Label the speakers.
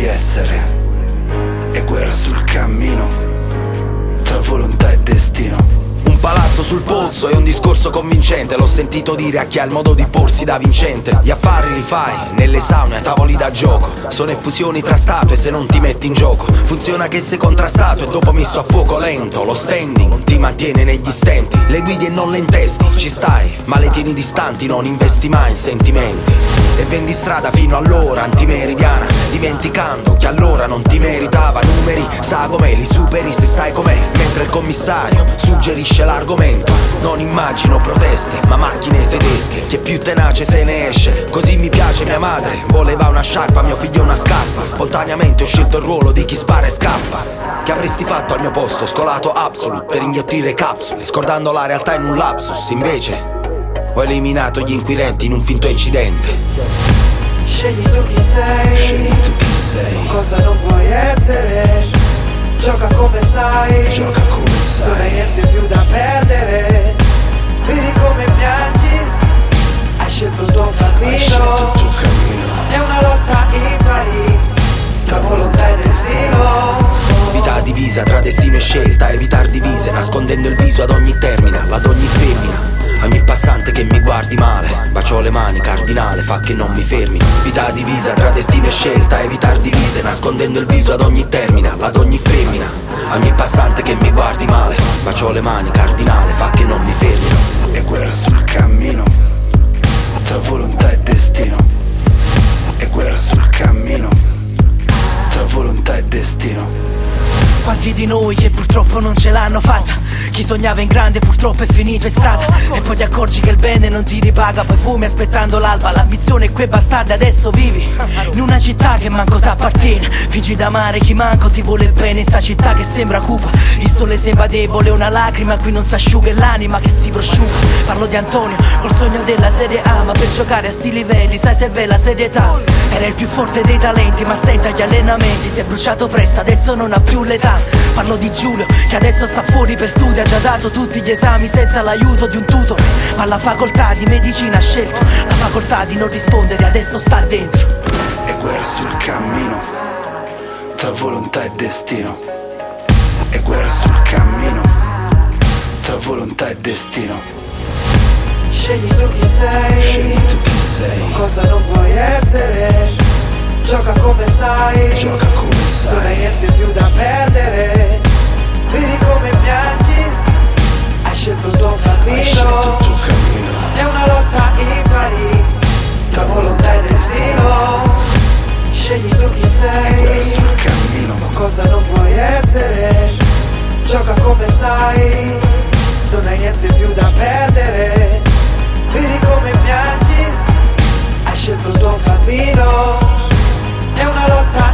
Speaker 1: vuoi essere. E guerra sul cammino, tra volontà e destino.
Speaker 2: Un palazzo sul polso è un discorso convincente. L'ho sentito dire a chi ha il modo di porsi da vincente. Gli affari li fai nelle saune, ai tavoli da gioco. Sono effusioni tra statue se non ti metti in gioco. Funziona che sei contrastato e dopo messo a fuoco lento. Lo standing ti mantiene negli stenti. Le guidi e non le intesti, ci stai, ma le tieni distanti, non investi mai in sentimenti. E vendi strada fino all'ora antimeridiana, dimenticando che allora non ti meritava. Numeri, sagome, li superi se sai com'è. Mentre il commissario suggerisce l'argomento. Non immagino proteste, ma macchine tedesche. Chi è più tenace se ne esce. Così mi piace mia madre, voleva una sciarpa, mio figlio una scarpa. Spontaneamente ho scelto il ruolo di chi spara e scappa. Che avresti fatto al mio posto, scolato absolute per inghiottire capsule, scordando la realtà in un lapsus. Invece ho eliminato gli inquirenti in un finto incidente.
Speaker 3: Scegli tu chi sei,
Speaker 1: Scegli tu chi sei,
Speaker 3: cosa non vuoi essere. Gioca come sai,
Speaker 1: gioca come
Speaker 3: non hai
Speaker 1: sai.
Speaker 3: niente più da perdere. Ridi come piangi, hai scelto il tuo
Speaker 1: Hai scelto
Speaker 3: cammino.
Speaker 1: il tuo cammino,
Speaker 3: È una lotta impari, tra volontà e destino.
Speaker 2: Vita divisa tra destino e scelta, evitar divise, nascondendo il viso ad ogni terminal, ad ogni femmina. Ogni passante che mi guardi male, bacio le mani, cardinale, fa che non mi fermi. Vita divisa tra destino e scelta, evitar divise, nascondendo il viso ad ogni terminal, ad ogni femmina. Ogni passante che mi guardi male, bacio le mani, cardinale, fa che non mi fermi.
Speaker 1: e guerra sul cammino, tra volontà e destino. E guerra sul cammino, tra volontà e destino.
Speaker 4: Quanti di noi che purtroppo non ce l'hanno fatta. Chi sognava in grande purtroppo è finito in strada. E poi ti accorgi che il bene non ti ripaga. Poi fumi aspettando l'alba. L'ambizione è quei bastardi, adesso vivi in una città che manco t'appartiene. Fingi d'amare chi manco ti vuole bene. In sta città che sembra cupa, il sole sembra debole. Una lacrima qui non s'asciuga e l'anima che si prosciuga. Parlo di Antonio col sogno della Serie A, ma per giocare a sti livelli sai serve la serietà. Era il più forte dei talenti, ma stenta agli allenamenti. Si è bruciato presto, adesso non ha più l'età. Parlo di Giulio che adesso sta fuori per studio. Ha già dato tutti gli esami senza l'aiuto di un tutor, ma la facoltà di medicina ha scelto la facoltà di non rispondere, adesso sta dentro.
Speaker 1: E guerra sul cammino, tra volontà e destino. E guerra sul cammino, tra volontà e destino.
Speaker 3: Scegli tu chi sei,
Speaker 1: Scegli tu chi sei,
Speaker 3: cosa non vuoi essere. Gioca come sai,
Speaker 1: gioca come
Speaker 3: non hai
Speaker 1: sai.
Speaker 3: niente più da perdere. Ridi come piangi, hai scelto il tuo
Speaker 1: Hai scelto il
Speaker 3: cammino.
Speaker 1: tuo cammino,
Speaker 3: È una lotta impari, tra volontà e destino. Scegli tu chi
Speaker 1: guerra
Speaker 3: sei,
Speaker 1: sul cammino,
Speaker 3: cosa non vuoi essere. Gioca come sai, non hai niente più da perdere. Ridi come piangi, hai scelto il tuo cammino. È una lotta